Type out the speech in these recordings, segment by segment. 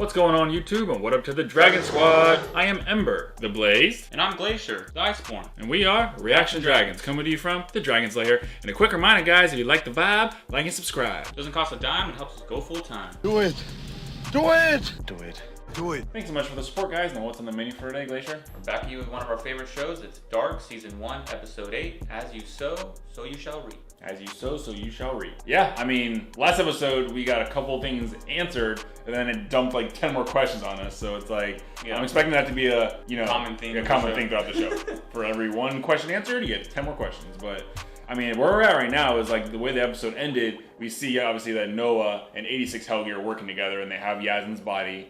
What's going on YouTube and what up to the Dragon Squad? I am Ember, the Blaze. And I'm Glacier, the Iceborn. And we are ReactionDragonz, coming to you from the Dragon's Lair. And a quick reminder guys, if you like the vibe, like and subscribe. Doesn't cost a dime and helps us go full time. Do it! Do it! Do it. Do it. Thanks so much for the support guys. Now what's on the menu for today, Glacier? We're back at you with one of our favorite shows. It's Dark, Season 1, Episode 8. As you sow, so you shall reap. As you sow, so you shall reap. Yeah, I mean, last episode we got a couple things answered, and then it dumped like 10 more questions on us. So it's like, yeah. I'm expecting that to be a common thing throughout the show. For every one question answered, you get 10 more questions. But I mean, where we're at right now is like the way the episode ended. We see obviously that Noah and 86 Helgi are working together, and they have Yasmin's body.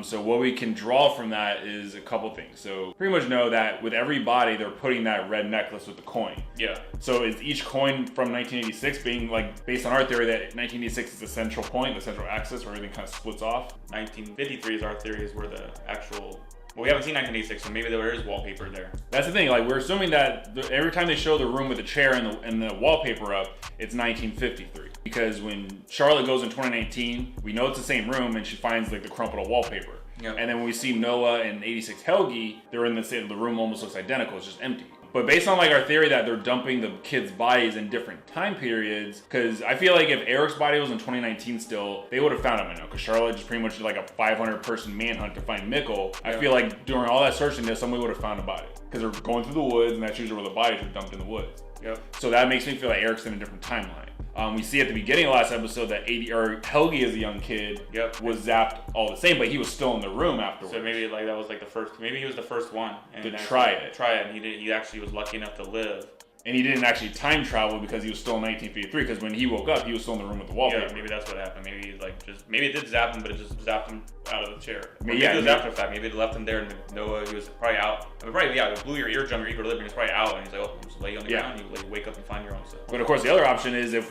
So what we can draw from that is a couple things. So pretty much know that with every body, they're putting that red necklace with the coin. Yeah. So is each coin from 1986 being like, based on our theory that 1986 is the central point, the central axis where everything kind of splits off? 1953 is our theory, is where the actual... Well, we haven't seen 1986, so maybe there is wallpaper there. That's the thing, like we're assuming that every time they show the room with the chair and the wallpaper up, it's 1953. Because when Charlotte goes in 2019, we know it's the same room and she finds like the crumpled up wallpaper. Yep. And then when we see Noah and 86 Helgi, they're in the room almost looks identical, it's just empty. But based on like our theory that they're dumping the kids' bodies in different time periods, because I feel like if Eric's body was in 2019 still, they would have found him by now. Because Charlotte just pretty much did like a 500-person manhunt to find Mikkel. Yeah. I feel like during all that searching, somebody would have found a body. Because they're going through the woods, and that's usually where the bodies are dumped in the woods. Yep. So that makes me feel like Eric's in a different timeline. We see at the beginning of last episode that Helgi as a young kid was zapped all the same, but he was still in the room afterwards. So maybe like that was like the first, maybe he was the first one to try it, and he actually was lucky enough to live. And he didn't actually time travel because he was still in 1953. Because when he woke up, he was still in the room with the wallpaper. Yeah, maybe that's what happened. Maybe he's like maybe it did zap him, but it just zapped him out of the chair. Maybe it was after the fact. Maybe it left him there, and Noah, he was probably out. I mean, it blew your eardrum, your equilibrium. He's probably out, and he's like, oh, just lay on the ground. You like wake up and find your own stuff. But of course, the other option is if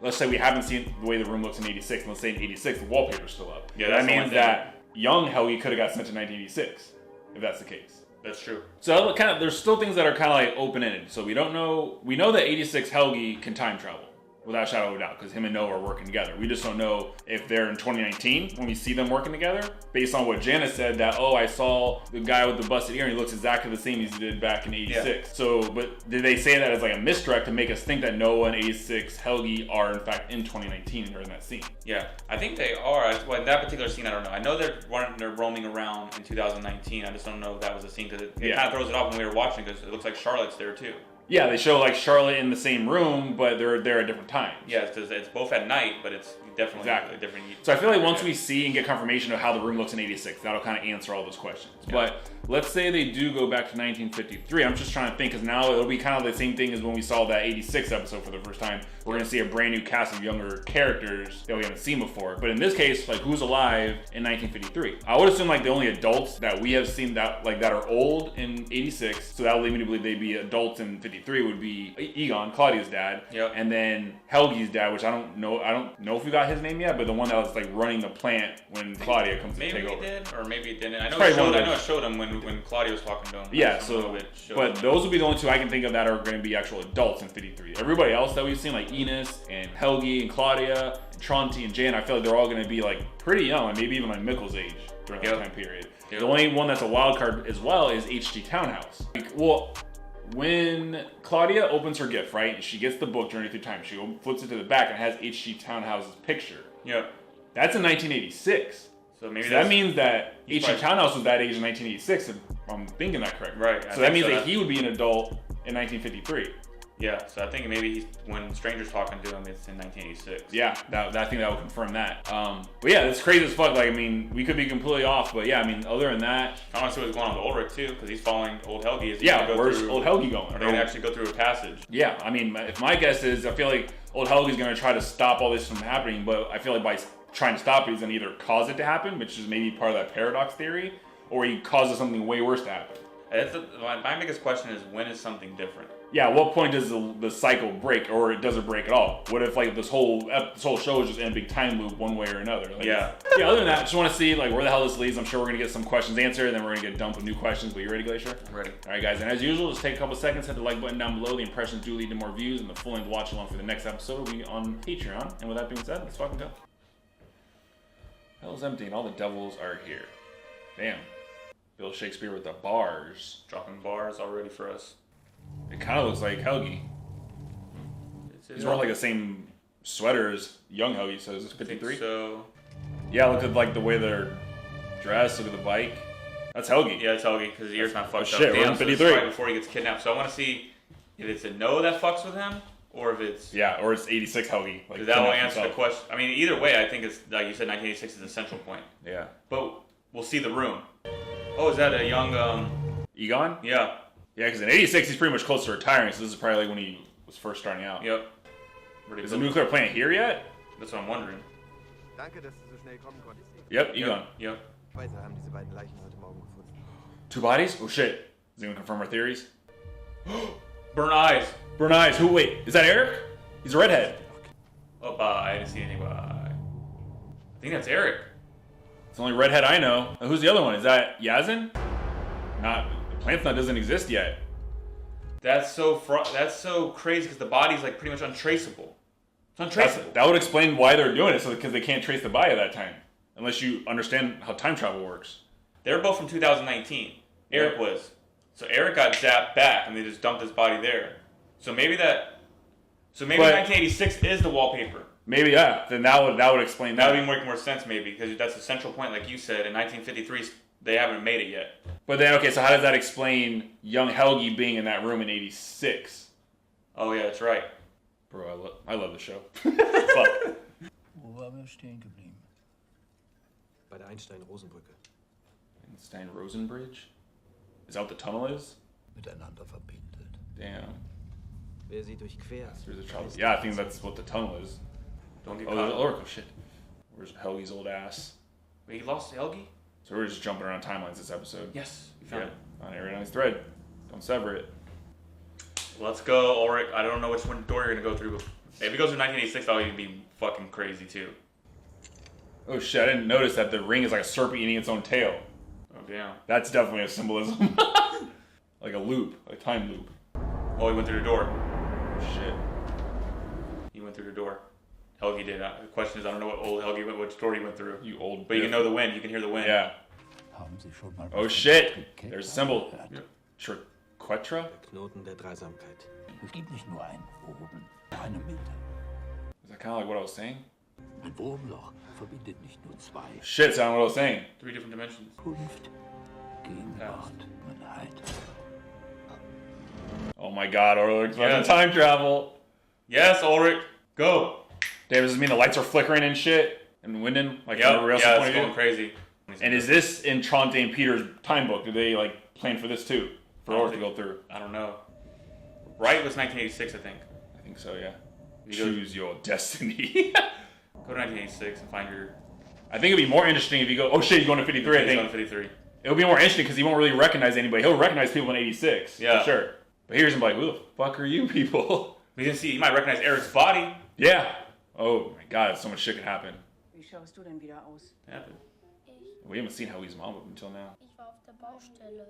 let's say we haven't seen the way the room looks in 86, and let's say in 86 the wallpaper's still up. Yeah, that means that young Helgi could have got sent to 1986, if that's the case. That's true. So there's still things that are kind of like open-ended. So we don't know. We know that 86 Helgi can time travel without a shadow of a doubt because him and Noah are working together. We just don't know if they're in 2019 when we see them working together. Based on what Janice said that, oh, I saw the guy with the busted ear and he looks exactly the same as he did back in 86. Yeah. So, but did they say that as like a misdirect to make us think that Noah and 86 Helgi are in fact in 2019 during that scene? Yeah, I think they are. Well, in that particular scene, I don't know. I know they're roaming around in 2019. I just don't know if that was a scene because it kind of throws it off when we were watching because it looks like Charlotte's there too. Yeah, they show like Charlotte in the same room, but they're there at different times. Yeah, it's both at night, but it's definitely a different. So I feel like once we see and get confirmation of how the room looks in 86, that'll kind of answer all those questions. Yeah. But let's say they do go back to 1953. I'm just trying to think because now it'll be kind of the same thing as when we saw that 86 episode for the first time. We're going to see a brand new cast of younger characters that we haven't seen before. But in this case, like who's alive in 1953? I would assume like the only adults that we have seen that are old in 86. So that would lead me to believe they'd be adults in 53 would be Egon, Claudia's dad. Yep. And then Helgi's dad, which I don't know if we got his name yet, but the one that was like running the plant when Claudia comes to take over. Maybe it did, or maybe it didn't. I know it showed him when Claudia was talking to him. Yeah, but those would be the only two I can think of that are going to be actual adults in 53. Everybody else that we've seen, like Enos and Helgi and Claudia and Tronti and Jan, I feel like they're all going to be like pretty young, like maybe even like Mikkel's age during that time period. Yep. The only one that's a wild card as well is HG Townhouse. When Claudia opens her gift, right, and she gets the book Journey Through Time, she flips it to the back and has HG Townhouse's picture. Yeah. That's in 1986. So maybe that means that HG Townhouse was that age in 1986, if I'm thinking that correct. Right. So that means that he would be an adult in 1953. Yeah, so I think maybe when Stranger's talking to him, it's in 1986. Yeah, I think that would confirm that. But yeah, it's crazy as fuck. Like, I mean, we could be completely off, but yeah, I mean, other than that... I want to see what's going on with ULRICH too, because he's following old Helgi. Where's old Helgi going? Are they going to actually go through a passage? Yeah, I mean, if my guess is, I feel like old Helgi's going to try to stop all this from happening, but I feel like by trying to stop it, he's going to either cause it to happen, which is maybe part of that paradox theory, or he causes something way worse to happen. My biggest question is, when is something different? Yeah, at what point does the cycle break, or does it break at all? What if like this whole show is just in a big time loop one way or another? Like, yeah. Other than that, I just want to see like where the hell this leads. I'm sure we're gonna get some questions answered, and then we're gonna get dumped with new questions. But you ready, Glacier? I'm ready. All right, guys. And as usual, just take a couple seconds, hit the like button down below. The impressions do lead to more views, and the full-length watch along for the next episode will be on Patreon. And with that being said, let's fucking go. Hell's empty and all the devils are here. Damn. Bill Shakespeare with the bars. Dropping bars already for us. It kind of looks like Helgi. He's wearing like the same sweater as young Helgi, so is this 53? So. Yeah, look at like the way they're dressed, look at the bike. That's Helgi. Yeah, it's Helgi, because the ear's not fucked up. Shit, we're in 53. Right before he gets kidnapped. So I want to see if it's a NOO that fucks with him, or if it's... Yeah, or it's 86 Helgi. Like, that will answer the question. I mean, either way, I think it's, like you said, 1986 is the central point. Yeah. But we'll see the room. Oh, is that a young... Egon? Yeah. Yeah, because in 86 he's pretty much close to retiring, so this is probably like when he was first starting out. Yep. Is the nuclear plant here yet? That's what I'm wondering. Danke, dass du so schnell kommen konntest. Yep, Egon. Yep. Weiter haben diese beiden Leichen heute Morgen gefunden. 2 bodies? Oh shit. Is anyone confirm our theories? Burn eyes. Burn eyes. Who? Wait, is that Eric? He's a redhead. Oh, I didn't see anybody. I think that's Eric. It's the only redhead I know. Who's the other one? Is that Yazin? Not. The plant nut doesn't exist yet. That's so crazy because the body's like pretty much untraceable. It's untraceable. That would explain why they're doing it, so because they can't trace the body at that time, unless you understand how time travel works. They're both from 2019. Eric was. So Eric got zapped back, and they just dumped his body there. So maybe 1986 is the wallpaper. Maybe, yeah. Then that would explain that. That would make more sense, maybe, because that's the central point, like you said. In 1953, they haven't made it yet. But then, okay, so how does that explain young Helgi being in that room in 86? Oh yeah, that's right. Bro, I love the show. Fuck. Wo waren wir stehen geblieben? Bei der Einstein-Rosen-Brücke. Einstein-Rosen-Bridge? Is that what the tunnel is? Miteinander verbindet. Damn. Wer sie durchquert. Yeah, I think that's what the tunnel is. Don't get Oh, there's caught. an Oracle. Shit. Where's Helgi's old ass? Wait, he lost Helgi? So we're just jumping around timelines this episode. Yes, we found it. On Ariana's thread. Don't sever it. Let's go, Ulrich. I don't know which one door you're gonna go through. But if it goes through 1986, that'll even be fucking crazy too. Oh shit, I didn't notice that the ring is like a serpent eating its own tail. Oh damn. That's definitely a symbolism. Like a loop, a time loop. Oh, he went through the door. Shit. He went through the door. Helgi did. The question is, I don't know what old Helgi went, which door he went through. You old. But you can know the wind. You can hear the wind. Yeah. Haben Sie schon mal Oh was shit. von Etikett There's a symbol. gehört? Yep. Triquetra? Der Knoten der Dreisamkeit. Es gibt nicht nur ein oben, eine Mitte. Is that kind of like what I was saying? Ein Wurmloch verbindet nicht nur zwei. Shit, sounded what I was saying. 3 different dimensions. Zukunft, Gegenwart, Vergangenheit. Oh my god, Ulrich's about Yeah. to time travel. Yes, Ulrich. Go. Damn, does this mean the lights are flickering and shit? And winding? Like Yep. everybody else Yeah, is it's pointing going to? crazy. And is this in Tronte and Peter's time book? Do they like plan for this too? For Ulrich to go through? I don't know. Right was 1986, I think. I think so, yeah. You go- Choose your destiny. Go to 1986 and find your... I think it'd be more interesting if you go, oh shit, you're going to 53, I It's on think. 53. It'll be more interesting because he won't really recognize anybody. He'll recognize people in 86, Yeah. for sure. But here's him like, who the fuck are you people? We didn't see... You might recognize Eric's body. Yeah. Oh my god, so much shit could happen. Wie schaust du denn wieder aus? Happened. We haven't seen Helgi's mom up until now. Ich war auf der Baustelle.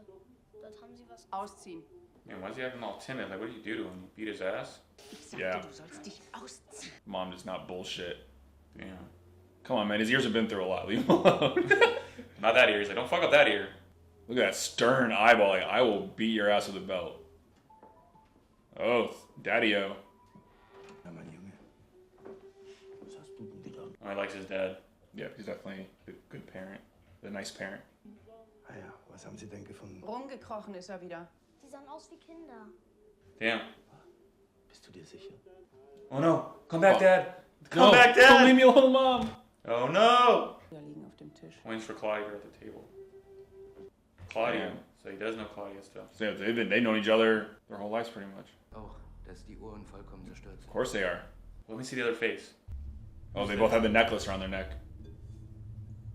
Dort haben sie was. Ausziehen. Man, why is he acting all timid? Like, what do you do to him? You beat his ass? Ich sagte, Ja. du sollst dich ausziehen. Mom does not bullshit. Damn. Come on, man. His ears have been through a lot. Leave him alone. Not that ear. He's like, don't fuck up that ear. Look at that stern eyeball. Like, I will beat your ass with a belt. Oh, Daddy-o. Ja, mein Junge. Was hast du denn wieder? Oh, he likes his dad. Yeah, he's definitely a good parent. A nice parent. Ah ja, was haben Sie denn gefunden? Rumgekrochen ist er wieder. Die sahen aus wie Kinder. Damn. Bist du dir sicher? Oh no. Come back, Oh. Dad. Come No, back, don't leave Dad. me alone, Mom. Oh no. Wir liegen auf dem Tisch. Waiting for Claudia at the table. Claudia. Damn. So he does know Claudia still. So they've known each other their whole lives pretty much. Auch, dass die Uhren vollkommen zerstört Of sind. course they are. Let me see the other face. Oh, they both have the necklace around their neck.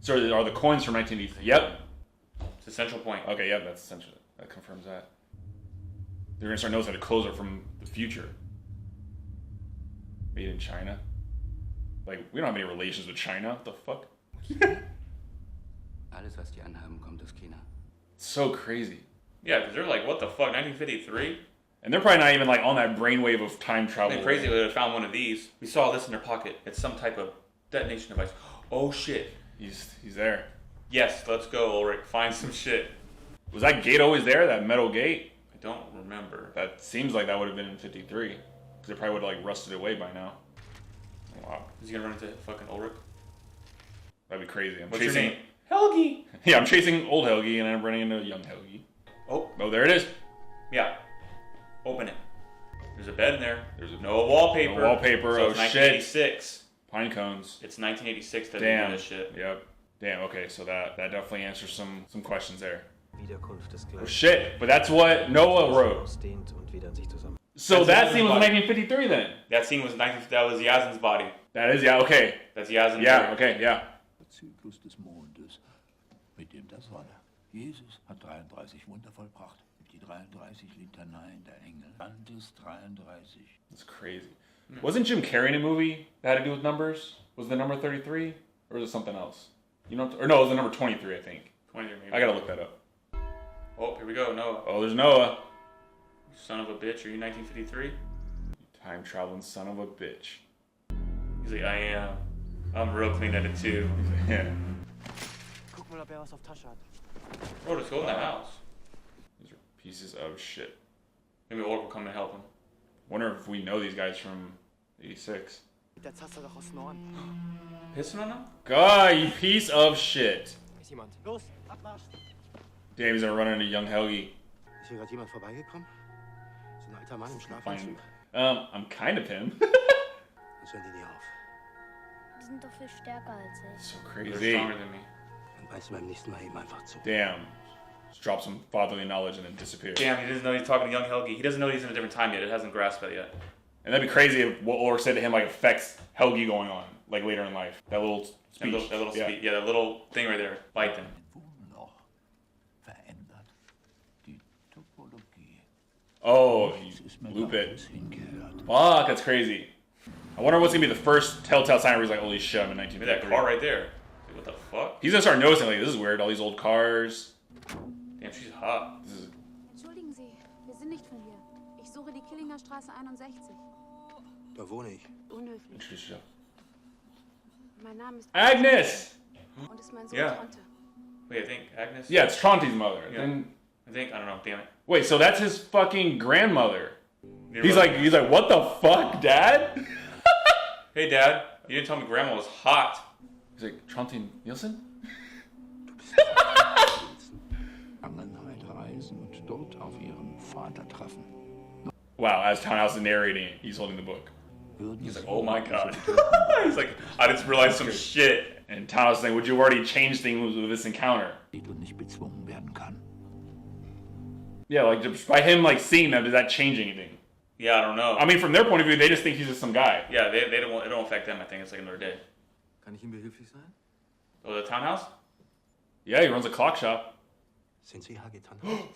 So are the coins from 1980? Yep. It's the central point. Okay, yep, that's essentially, that confirms that. They're gonna start noticing the clothes are from the future. Made in China. Like, we don't have any relations with China. What the fuck? Alles, was die anhaben, kommt aus China. It's so crazy. Yeah, because they're like, what the fuck, 1953? And they're probably not even like on that brainwave of time travel. It'd been crazy if they would have found one of these. We saw this in their pocket. It's some type of detonation device. Oh shit. He's there. Yes, let's go, Ulrich. Find some shit. Was that gate always there? That metal gate? I don't remember. That seems like that would have been in 53. Because it probably would have like rusted away by now. Wow. Is he gonna run into fucking Ulrich? That'd be crazy. What's your name? Helgi. Yeah, I'm chasing old Helgi and I'm running into young Helgi. Oh, there it is. yeah. Open it. There's a bed in there. There's no wallpaper. No wallpaper. So Oh it's shit. 1986. Pine cones. It's 1986 that they Damn. do this shit. Yep. Damn. Okay, so that definitely answers some questions there. Wiederkunft des Oh shit. But that's what Noah wrote. ausdehnt und wieder in sich zusammen. So that scene was in 1953 then. That scene was that was Yasin's body. That is, yeah. Okay. That's Yasin's Yeah. body. Okay. Yeah. Der Zyklus des Mondes, mit dem der Sonne. Jesus hat 33 Wunder vollbracht. Die 33 Litaneien der Engel. Bandes 33. That's crazy. Wasn't Jim Carrey in a movie that had to do with numbers? Was the number 33 or was it something else? You know, or no, it was the number 23, I think. 23 maybe. I gotta look that up. Oh, here we go. Noah. Oh, there's Noah. Son of a bitch. Are you 1953? Time traveling son of a bitch. He's like, I am. I'm real clean at it too. Yeah. Guck mal, ob was auf Tasche hat. Bro, let's go in the house. These are pieces of shit. Maybe Ulrich will come and help him. Wonder if we know these guys from 86. Der Zaster doch aus Norden. Pissing on him? God, you piece of shit. Ist jemand? Los, Abmarsch! Damn, he's gonna run into young Helgi. Ist hier gerade jemand vorbeigekommen? So ein alter Mann im Fine. Schlafanzug. I'm kind of him. Was hören die dir auf? Die sind doch viel stärker als ich. So They're crazy. stronger than me. Dann weißt du beim nächsten Mal eben einfach zu. Damn. Just drop some fatherly knowledge and then disappear. Damn, he doesn't know he's talking to young Helgi. He doesn't know he's in a different time yet. It hasn't grasped that yet. And that'd be crazy if what Ulrich said to him like affects Helgi going on, like later in life. That little speech. That little speech. Yeah, that little thing right there. Bite them. Noch verändert. Die Topologie. Oh, Es ist mir loop da, wo it. es hingehört. Fuck, that's crazy. I wonder what's gonna be the first telltale sign where he's like, holy shit, I'm in Look at 1953. that car right there. Like, what the fuck? He's gonna start noticing like this is weird, all these old cars. Damn, she's hot. This is Entschuldigen Sie, wir sind nicht von hier. Ich suche die Killinger Straße 61. Da wohne ich. Unhöflich. introduce yourself. Mein Name ist Agnes! und ist mein Sohn Yeah. Tronte. Wait, I think Agnes? Yeah, it's Tronte's mother. Yeah. Then I don't know, damn it. wait, so that's his fucking grandmother. You He's wrote- like, what the fuck, Dad? Hey, Dad, you didn't tell me Grandma was hot. He's like, Tronte Nielsen? Vergangenheit reisen und dort auf ihren Vater treffen. Wow, as Townhouse is narrating it, he's holding the book. He's like, oh my god. He's like, I just realized some shit. And Townhouse is saying, would you already change things with this encounter? Die du nicht bezwungen werden kann. Yeah, like just by him like seeing them, does that change anything? Yeah, I don't know. I mean, from their point of view, they just think he's just some guy. Yeah, they don't, it don't affect them. I think it's like another day. Kann ich ihm behilflich sein? Oh, the townhouse? Yeah, he runs a clock shop. Sind Sie HG Tannhaus?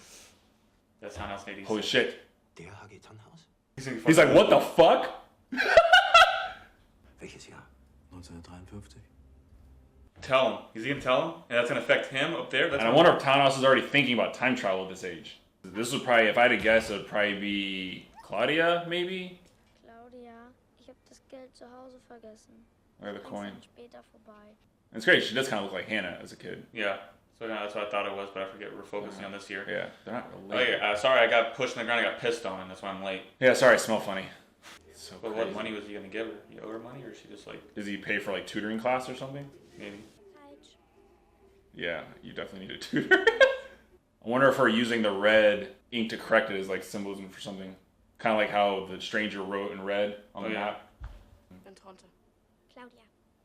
That's townhouse 86. Holy shit. Der HG Tannhaus? He's like, what the fuck? Welches Jahr? 1953. Tell him. Is he gonna tell him? And that's gonna affect him up there? That's And I wonder if Townhouse is already thinking about time travel at this age. This would probably, if I had to guess, it would probably be Claudia, maybe? Claudia, ich habe das Geld zu Hause vergessen. Or the Bring's coin. dann später vorbei. And it's great, she does kind of look like Hannah as a kid. Yeah. So that's what I thought it was, but I forget we're focusing on this here. Yeah, they're not Oh, related. yeah, sorry, I got pushed in the ground. I got pissed on, and that's why I'm late. Yeah, sorry, I smell funny. So But crazy. what money was he gonna give her? He owe her money, or is she just like Does he pay for like tutoring class or something? maybe? Falsch. Yeah, you definitely need a tutor. I wonder if her using the red ink to correct it is like symbolism for something. Kind of like how the stranger wrote in red on the yeah. map. Ich bin Tronte. Claudia.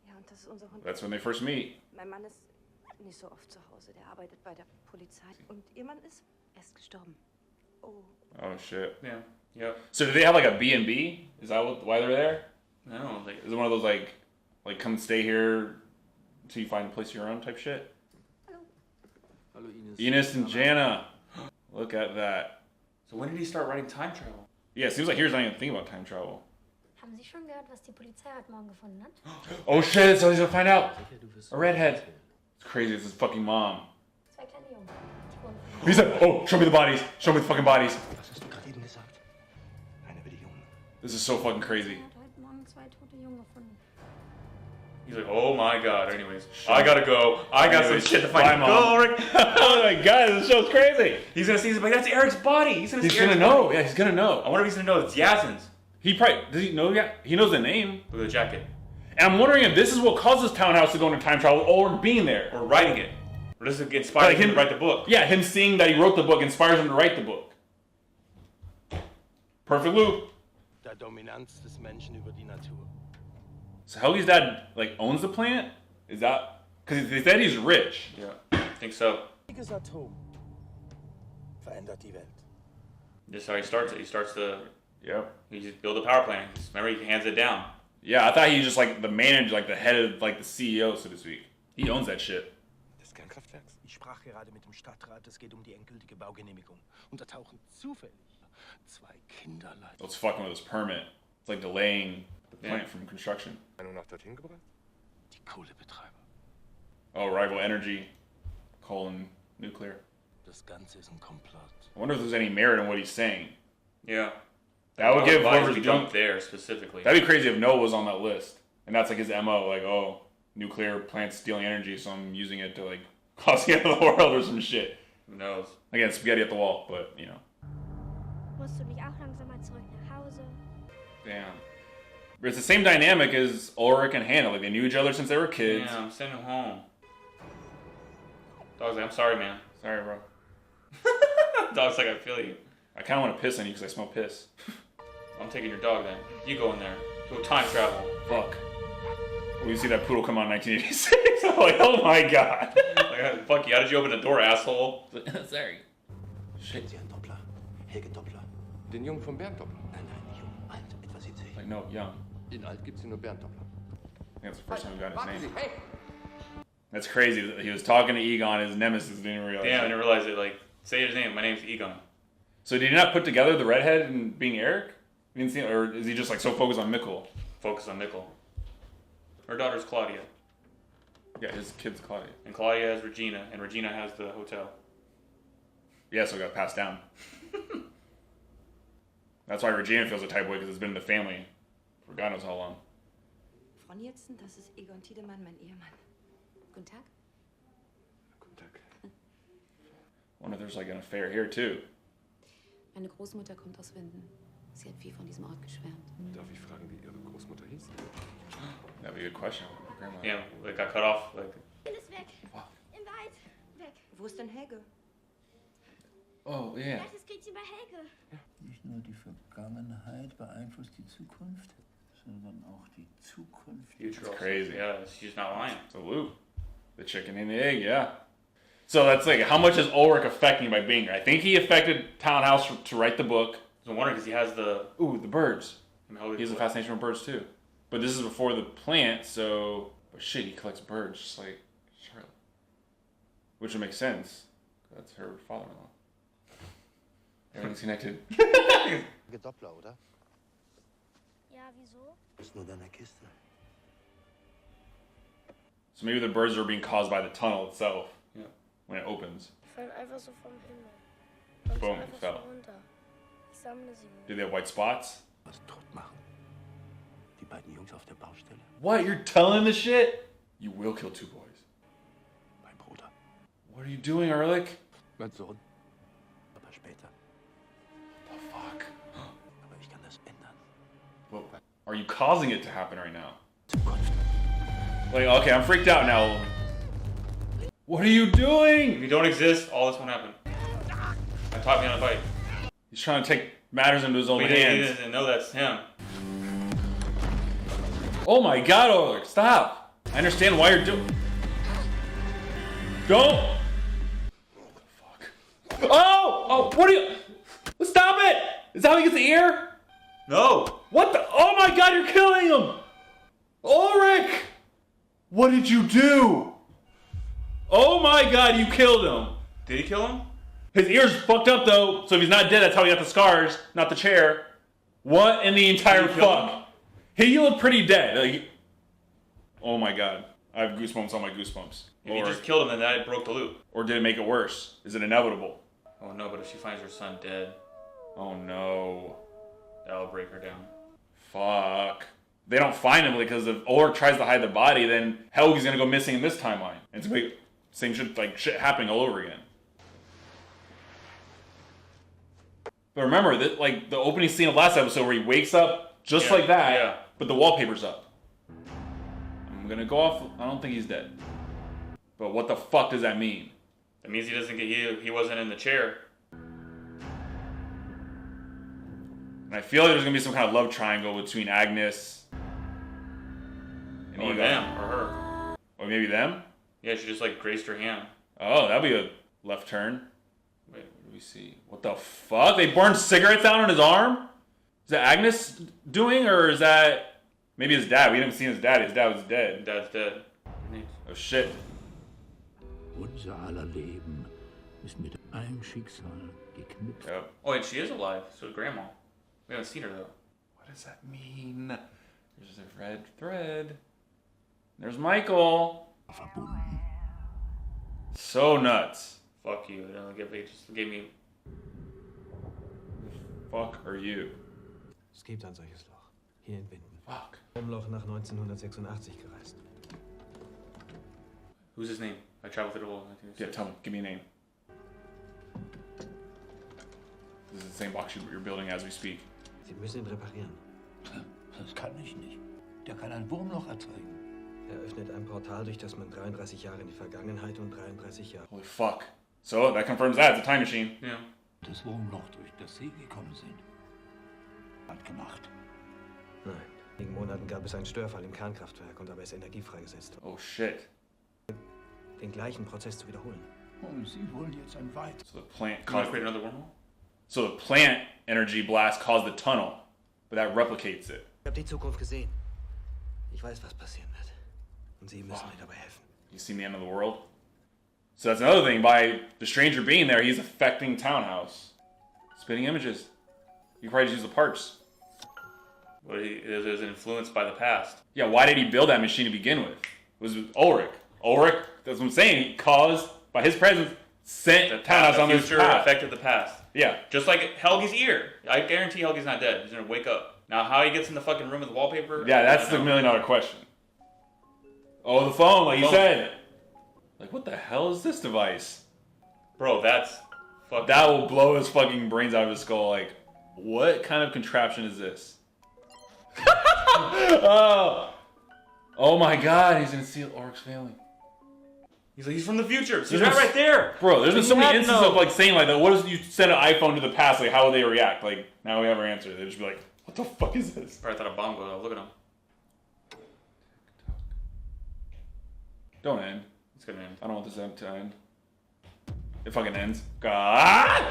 Ja, und das ist unser Hund. That's when they first meet. Mein Mann ist nicht so oft zu Hause. Der arbeitet bei der Polizei. Und ihr Mann ist erst gestorben. Oh. Oh shit. Yeah. Yep. So do they have like a B&B? Is that why they're there? No, like Is it one of those like come stay here until you find a place of your own type shit? Hallo Ines. Ines and Jana. Look at that. So when did he start writing time travel? Yeah, it seems like here's not even thinking about time travel. Haben Sie schon gehört, was die Polizei heute Morgen gefunden hat? Oh shit, so he's gonna find out. Sicher, du wirst A redhead. It's crazy, it's his fucking mom. Zwei kleine Jungen. Die wurden von He's like, oh, show me the bodies. Show me the fucking bodies. Was hast du gerade eben gesagt? Einer will die Jungen. This is so fucking crazy. Er hat heute Morgen 2 tote Jungen gefunden. He's like, oh my god. Anyways, I gotta go. I got some shit to find. Bye, Mom. Go, Ulrich. Oh my god, this show's crazy. He's gonna see. He's like, that's Eric's body. He's gonna know. Body. Yeah, he's gonna know. I wonder if he's gonna know it's Yasin's. He probably does. He know? Yeah, he knows the name. Look at the jacket. And I'm wondering if this is what causes Townhouse to go into time travel, or being there, or writing it, or does it inspire him to write the book? Yeah, him seeing that he wrote the book inspires him to write the book. Perfect loop. Der Dominanz des Menschen über die Natur. So Helge's dad like owns the plant? Is that because they said he's rich? Yeah, I think so. Riesiges Atom verändert die Welt. This is how he starts it. He starts the. Yep. He just builds a power plant. Remember, he hands it down. Yeah, I thought he was just like the manager, like the head of like the CEO, so to speak. He owns that shit. Des Kernkraftwerks. Ich sprach gerade mit dem Stadtrat. Es geht die endgültige Baugenehmigung. Und da tauchen zufällig zwei Kinderlein. It's fucking with his permit. It's like delaying the plant from construction. Nach dorthin gebracht? Die Kohlebetreiber. Oh, rival energy, coal and nuclear. Das Ganze ist ein Komplott. I wonder if there's any merit in what he's saying. Yeah. That would give whoever's jump there specifically. That'd be crazy if NOO was on that list. And that's like his MO, like, oh, nuclear plants stealing energy, so I'm using it to like cause the end of the world or some shit. Who knows? Again, spaghetti at the wall, but you know. Musst du nicht auch langsam mal zurück nach Hause? Damn. But it's the same dynamic as Ulrich and Hannah. Like they knew each other since they were kids. Yeah, I'm sending him home. Dog's like, I'm sorry, man. Sorry, bro. Dog's like, I feel you. I kind of want to piss on you because I smell piss. I'm taking your dog then. You go in there. Go time travel. Fuck. When you see that poodle come out in 1986, I'm like, oh my god. Like, fuck you. How did you open the door, asshole? Sorry. Shit. Sie ein Doppler. Helge Doppler. Den Jungen von Bernd Doppler. Nein, jung, alt, etwa 70. Like, no, young. In alt gibt's nur Bernd Doppler. I think that's the first time we got his Warten name. Sie, hey! That's crazy that he was talking to Egon, his nemesis, didn't realize. Damn, I didn't realize it. Like, say his name. My name's Egon. So did he not put together the redhead and being Eric? You didn't see, or is he just like so focused on Mikkel? Focus on Mikkel. Her daughter's Claudia. Yeah, his kid's Claudia. And Claudia has Regina, and Regina has the hotel. Yeah, so it got passed down. That's why Regina feels a type of way, because it's been in the family for God knows how long. Frau Nielsen, das ist Egon Tiedemann, mein Ehemann. Guten Tag. Guten Tag. I wonder if there's like an affair here too. Meine Großmutter kommt aus Winden. Sie hat viel von diesem Ort geschwärmt. Darf ich fragen, wie Ihre Großmutter hieß? That'd be a good question. Grandma. Yeah, like got cut off. Like. Ist weg. Im Wald. Weg. Wo ist denn Helge? Oh, yeah. Das kriegt sie bei Helge. Nicht nur die Vergangenheit beeinflusst die Zukunft, sondern auch die Zukunft. Future. Crazy. Yeah, she's not lying. So Lou, the chicken and the egg, yeah. So that's like, how much is Ulrich affecting by being here? I think he affected Townhouse to write the book. No wonder, because he has the... Ooh, the birds. He has a fascination with birds too. But this is before the plant, so... But shit, he collects birds just like Charlotte. Which would make sense. That's her father-in-law. Everything's connected. Doppler, oder? Ja, wieso? Ist nur deine Kiste. So maybe the birds are being caused by the tunnel itself. Yeah. When it opens. Fallen einfach so vom Himmel. Und Boom, einfach fell. so runter. Ich sammle sie. Do they have white spots? Was tot machen. Die beiden Jungs auf der Baustelle. What? You're telling the shit? You will kill two boys. Mein Bruder. What are you doing, Ulrich? Mein Sohn. Aber später. The fuck? Aber ich kann das ändern. Well, are you causing it to happen right now? Zukunft. Like, okay, I'm freaked out now. What are you If doing? you don't exist, all this won't happen. I taught me on a bike. He's trying to take matters into his own He hands. didn't know that's him. Oh my god, Ulrich, stop! I understand why you're doing. Don't! Fuck. Oh! Oh, what are you. Stop it! Is that how he gets the ear? No! What the? Oh my god, you're killing him! Ulrich! What did you do? Oh my god, you killed him! Did he kill him? His ear's fucked up though, so if he's not dead, that's how he got the scars, not the chair. What in the entire Did he kill him? fuck? He looked pretty dead. Like, oh my god. I have goosebumps on my goosebumps. If he just killed him, then that broke the loop. Or did it make it worse? Is it inevitable? Oh no, but if she finds her son dead, Oh no. that'll break her down. Fuck. they don't find him because if Ulrich tries to hide the body, then Helgi's gonna go missing in this timeline. And it's gonna be same shit, like shit happening all over again. But remember that, like the opening scene of last episode where he wakes up just like that, but the wallpaper's up. I'm gonna go off. I don't think he's dead. But what the fuck does that mean? That means he doesn't get he wasn't in the chair. And I feel like there's gonna be some kind of love triangle between Agnes and or Eva. them, or her. Or maybe them? Yeah, she just like graced her hand. Oh, that'd be a left turn. Wait, what do we see? What the fuck? They burned cigarettes out on his arm? Is that Agnes doing, or is that maybe his dad? We haven't seen his dad. His dad was dead. Dad's dead. Oh shit. Unser aller Leben ist mit einem Schicksal geknüpft. Yep. Oh, and she is alive. So is Grandma. We haven't seen her though. What does that mean? There's a red thread. There's Michael. Verbunden. So nuts. Fuck you. They just gave me. Fuck are you? Es gibt ein solches Loch. Hier in Winden. Fuck. Loch nach 1986 gereist. Who's his name? I traveled through the whole. Yeah, tell me. Give me a name. This is the same box you're building as we speak. Sie müssen ihn reparieren. Das kann ich nicht. Der kann ein Wurmloch erzeugen. Er öffnet ein Portal, durch das man 33 Jahre in die Vergangenheit und 33 Jahre. Holy fuck. So that confirms that. It's a time machine. Yeah. Das Wurmloch, durch das Sie gekommen sind. Hat gemacht. Nein. In einigen Monaten gab es einen Störfall im Kernkraftwerk und dabei ist Energie freigesetzt. Oh shit. Den gleichen Prozess zu wiederholen. Und Sie wollen jetzt ein weiteres. So the plant Can I caused create another wormhole? So the plant energy blast caused the tunnel, but that replicates it. Ich habe die Zukunft gesehen. Ich weiß, was passieren wird. Und Sie müssen mir dabei helfen. You seen the end of the world? So that's another thing. By the stranger being there, he's affecting Townhouse. Spitting images. You probably just use the parts. Well, he is influenced by the past. Yeah, why did he build that machine to begin with? It was Ulrich. Ulrich, that's what I'm saying, he caused, by his presence, sent The Townhouse on this future path. affected the past. Yeah. Just like Helgi's ear. I guarantee Helgi's not dead. He's gonna wake up. Now, how he gets in the fucking room with the wallpaper? Yeah, that's the $1,000,000 question. Oh, the phone, like you said. Like, what the hell is this device? Bro, that's fucking... That will blow his fucking brains out of his skull. Like, what kind of contraption is this? Oh my god, he's gonna steal Ulrich's family. He's like, he's from the future. So he's right there. Bro, there's been so many instances no. of like saying like that. What if you send an iPhone to the past? Like, how would they react? Like, now we have our answer. They'd just be like, what the fuck is this? Probably thought a bomb goes off. Look at him. Don't end. It's gonna end. I don't want this to end. It fucking ends. God!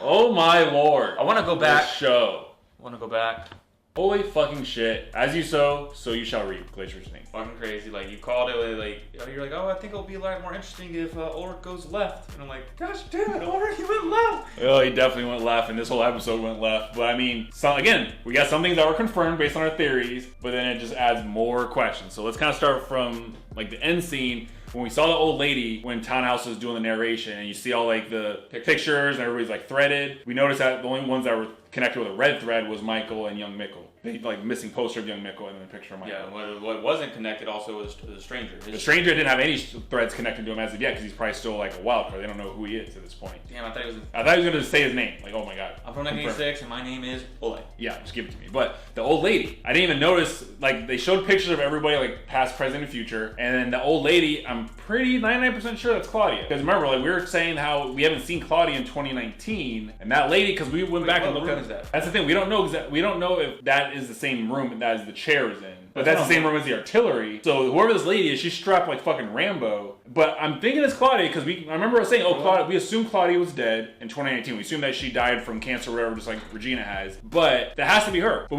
Oh my lord. I want to go back. This show. I want to go back. Holy fucking shit. As you sow, so you shall reap. Glacier's name. Fucking crazy. Like, you called it, like, you're like, oh, I think it'll be a lot more interesting if Ulrich goes left. And I'm like, gosh damn it, Ulrich, he went left. Oh, he definitely went left, and this whole episode went left. But I mean, so, again, we got some things that were confirmed based on our theories, but then it just adds more questions. So let's kind of start from, like, the end scene. When we saw the old lady when Townhouse was doing the narration, and you see all, like, the pictures, and everybody's, like, threaded. We noticed that the only ones that were connected with a red thread was Michael and young Mikkel. They, like, missing poster of young Mikkel and then a picture of Michael. Yeah, what wasn't connected also was the stranger. The stranger didn't have any threads connected to him as of yet because he's probably still like a wild card. They don't know who he is at this point. Damn, I thought he was. I thought he was going to say his name. Like, oh my god. I'm from 1986 and my name is Ole. Yeah, just give it to me. But the old lady, I didn't even notice. Like, they showed pictures of everybody, like past, present, and future. And then the old lady, I'm pretty 99% sure that's Claudia. Because remember, like we were saying how we haven't seen Claudia in 2019, and that lady, because we went back and looked at that. That's the thing. We don't know exactly. We don't know if that is the same room that is the chair is in. But that's the same room as the artillery. So whoever this lady is, she's strapped like fucking Rambo. But I'm thinking it's Claudia because I remember I was saying, oh, Claudia, we assumed Claudia was dead in 2019. We assumed that she died from cancer or whatever, just like Regina has. But that has to be her. But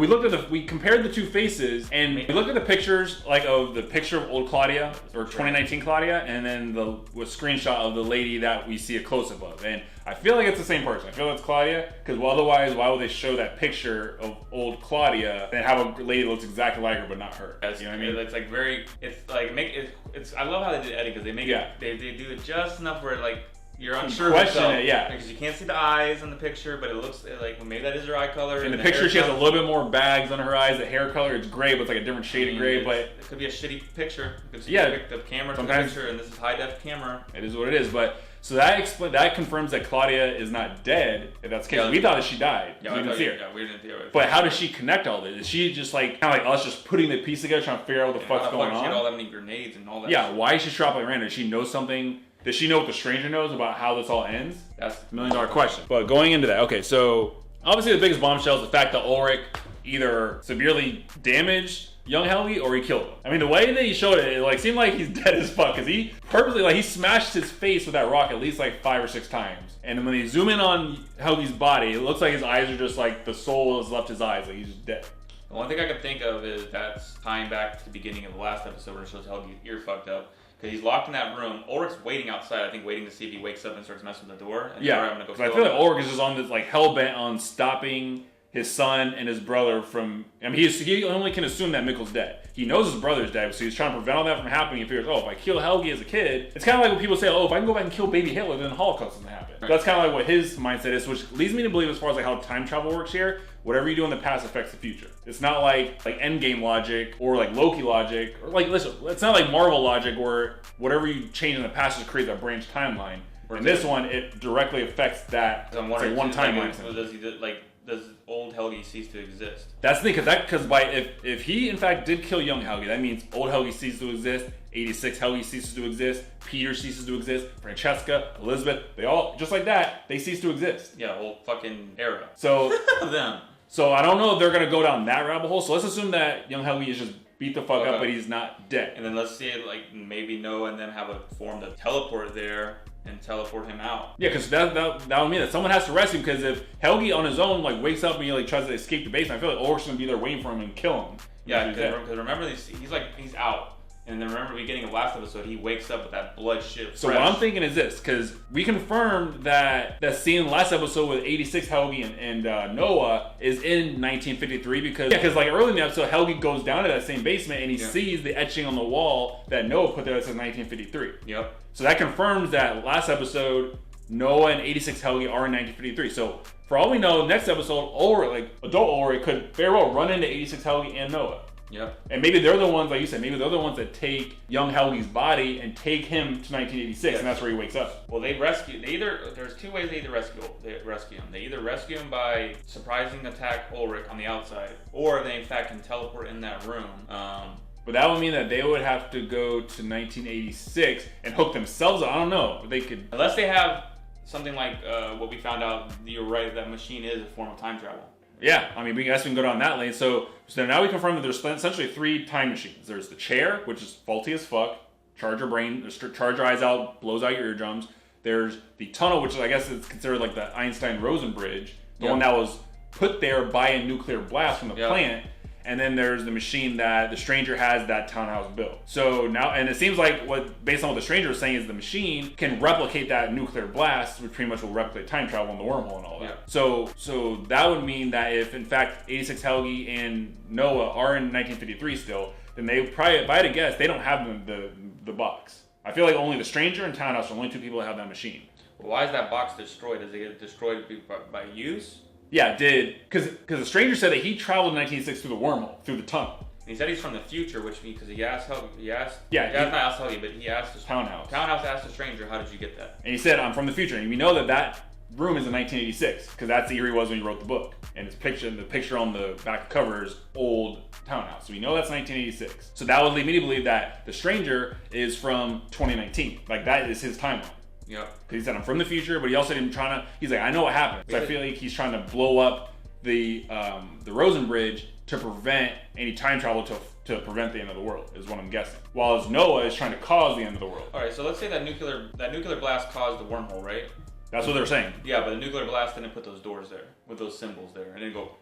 we compared the two faces and we looked at the pictures, like of the picture of old Claudia or 2019 Claudia, and then the screenshot of the lady that we see a close-up of. And I feel like it's the same person. I feel that's Claudia because otherwise, why would they show that picture of old Claudia and have a lady that looks exactly like her but not her? You know what I mean? It's like very. It's like I love how they did editing because they make it. They do it just enough where like you're unsure question yourself, it, yeah. Because you can't see the eyes in the picture, but it looks like maybe that is her eye color. In the picture, she has a little bit more bags under her eyes. The hair color, it's gray, but it's like a different shade of gray. But it could be a shitty picture. Because yeah, pick the camera to the sometimes picture, and this is high def camera. It is what it is. But so that confirms that Claudia is not dead. If that's the case, we thought that she died. Yeah, we didn't see her. Yeah, we didn't see her. But how does she connect all this? Is she just like kind of like us, just putting the piece together, trying to figure out what the fuck's going on? She had all that many grenades and all that. Yeah, why is she dropping random? Does she know something? Does she know what the stranger knows about how this all ends? That's the $1 million question. But going into that, okay, so obviously the biggest bombshell is the fact that Ulrich either severely damaged young Helgi or he killed him. I mean, the way that he showed it, it like seemed like he's dead as fuck, because he purposely, like, he smashed his face with that rock at least like 5 or 6 times. And then when they zoom in on Helgi's body, it looks like his eyes are just like the soul has left his eyes, like he's just dead. The one thing I can think of is that's tying back to the beginning of the last episode where it shows Helgi's ear fucked up. Because he's locked in that room. Ulrich's waiting outside, I think, waiting to see if he wakes up and starts messing with the door. And Yeah, because I feel like Ulrich is just on this like hell bent on stopping his son and his brother from. I mean, he only can assume that Mikkel's dead. He knows his brother's dead, so he's trying to prevent all that from happening. He figures, oh, if I kill Helgi as a kid, it's kind of like when people say, oh, if I can go back and kill baby Hitler, then the Holocaust doesn't happen. Right. That's kind of like what his mindset is, which leads me to believe, as far as like how time travel works here, whatever you do in the past affects the future. It's not like Endgame logic or like Loki logic, or like, listen, it's not like Marvel logic where whatever you change in the past just creates a branch timeline. In this one, it directly affects that. It's like one timeline. Does old Helgi cease to exist? That's the thing, because if he in fact did kill young Helgi, that means old Helgi ceases to exist, 86 Helgi ceases to exist, Peter ceases to exist, Francesca, Elizabeth, they all, just like that, they cease to exist. Yeah, whole fucking era. So them. So I don't know if they're gonna go down that rabbit hole. So let's assume that young Helgi is just beat the fuck up, but he's not dead. And then let's see it like maybe Noah and them have a form to teleport there and teleport him out. Yeah, because that would mean that someone has to rescue him, because if Helgi on his own like wakes up and he like tries to escape the basement, I feel like Ulrich's gonna be there waiting for him and kill him. Yeah, because remember he's out. And then remember, beginning of last episode, he wakes up with that blood shit. So what I'm thinking is this, because we confirmed that scene last episode with 86 Helgi and Noah is in 1953, because like early in the episode, Helgi goes down to that same basement and he sees the etching on the wall that Noah put there that says 1953. Yep. So that confirms that last episode, Noah and 86 Helgi are in 1953. So for all we know, next episode, adult Ulrich could very well run into 86 Helgi and Noah. Yep. And maybe they're the ones, like you said, maybe they're the ones that take young Helgi's body and take him to 1986, and that's where he wakes up. Well, there's two ways they rescue him. They either rescue him by surprising attack Ulrich on the outside, or they in fact can teleport in that room. But that would mean that they would have to go to 1986 and hook themselves up. I don't know. They could, unless they have something like what we found out. You're right, that machine is a form of time travel. Yeah, I mean, we can go down that lane. So now we confirm that there's essentially 3 time machines. There's the chair, which is faulty as fuck, charge your brain, charge your eyes out, blows out your eardrums. There's the tunnel, which I guess is considered like the Einstein-Rosen bridge, the one that was put there by a nuclear blast from the plant. And then there's the machine that the stranger has that townhouse built. So now, and it seems like based on what the stranger is saying, is the machine can replicate that nuclear blast, which pretty much will replicate time travel and the wormhole and all that. So that would mean that if in fact 86 Helgi and Noah are in 1953 still, then they probably, if I had to guess, they don't have the box. I feel like only the stranger and townhouse are the only 2 people that have that machine. Well, why is that box destroyed? Does it get destroyed by use? Yeah, it did. Because the stranger said that he traveled in 1986 through the wormhole, through the tunnel. He said he's from the future, which means, because he asked Helgi, not asked Helgi, but he asked the townhouse. Townhouse asked the stranger, how did you get that? And he said, I'm from the future. And we know that room is in 1986, because that's the year he was when he wrote the book. And the picture on the back cover is old townhouse. So we know that's 1986. So that would lead me to believe that the stranger is from 2019. Like, that is his timeline. Yeah. Because he said, I'm from the future, but he also didn't he's like, I know what happened. So I feel like he's trying to blow up the Rosen Bridge to prevent any time travel to prevent the end of the world, is what I'm guessing. While Noah is trying to cause the end of the world. All right, so let's say that nuclear blast caused the wormhole, right? That's what they're saying. Yeah, but the nuclear blast didn't put those doors there, with those symbols there. And didn't go,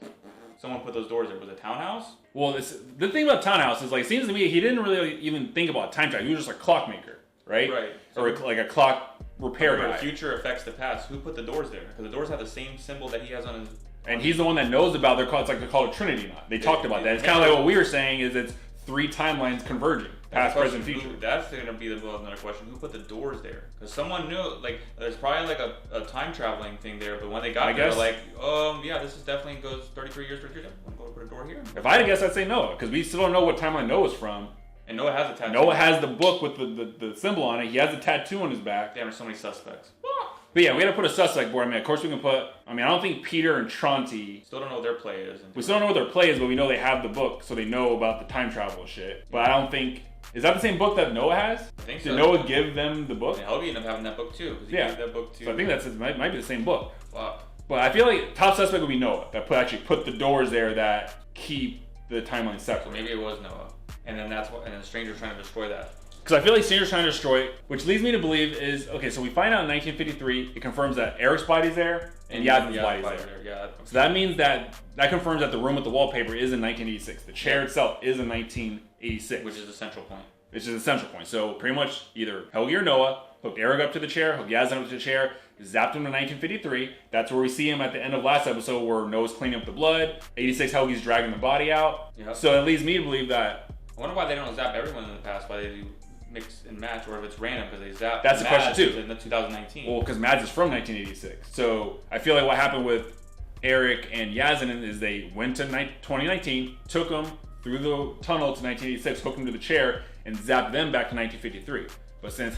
someone put those doors there. Was it townhouse? Well, the thing about townhouse is, like, it seems to me he didn't really even think about time travel. He was just a clockmaker, right? Right. Or like a clock repair guy. The future affects the past. Who put the doors there? Because the doors have the same symbol that he has on his... And he's the one that knows about it's like they're called a Trinity knot. They talked about that. It's kind of like what we were saying, is it's 3 timelines converging, past, present, future. That's gonna be another question. Who put the doors there? Because someone knew, like, there's probably like a time traveling thing there. But when they got there, like, yeah, this is definitely goes 33 years. I'm gonna go put a door here. If I had to guess, I'd say Noah, because we still don't know what timeline Noah's from. And Noah has a tattoo. Noah has the book with the symbol on it. He has a tattoo on his back. Damn, there's so many suspects. But yeah, we gotta put a suspect board. I mean, of course we can put. I mean, I don't think Peter and Tronte. Still don't know what their play is. We still don't know what their play is, but we know they have the book, so they know about the time travel shit. But I don't think. Is that the same book that Noah has? I think Did so. Noah give them the book? And Helgi ended up having that book too. He gave that book too. So I think might be the same book. Fuck. But I feel like top suspect would be Noah. That actually put the doors there that keep the timeline separate. So maybe it was Noah, and then the stranger's trying to destroy that. Because I feel like Stranger's trying to destroy it, which leads me to believe is, okay, so we find out in 1953, it confirms that Eric's body's there and Yasmin's body's there. Yeah. So that means that confirms that the room with the wallpaper is in 1986. The chair itself is in 1986. Which is the central point. Which is the central point. So pretty much either Helgi or Noah hooked Eric up to the chair, hooked Yasmin up to the chair, zapped him to 1953. That's where we see him at the end of last episode where Noah's cleaning up the blood. 86, Helgi's dragging the body out. Yep. So it leads me to believe that... I wonder why they don't zap everyone in the past, why they do mix and match, or if it's random because they zap. That's the question too. In 2019. Well, because Mads is from 1986, so I feel like what happened with Eric and Yasmin is they went to 2019, took them through the tunnel to 1986, hooked them to the chair, and zapped them back to 1953. But since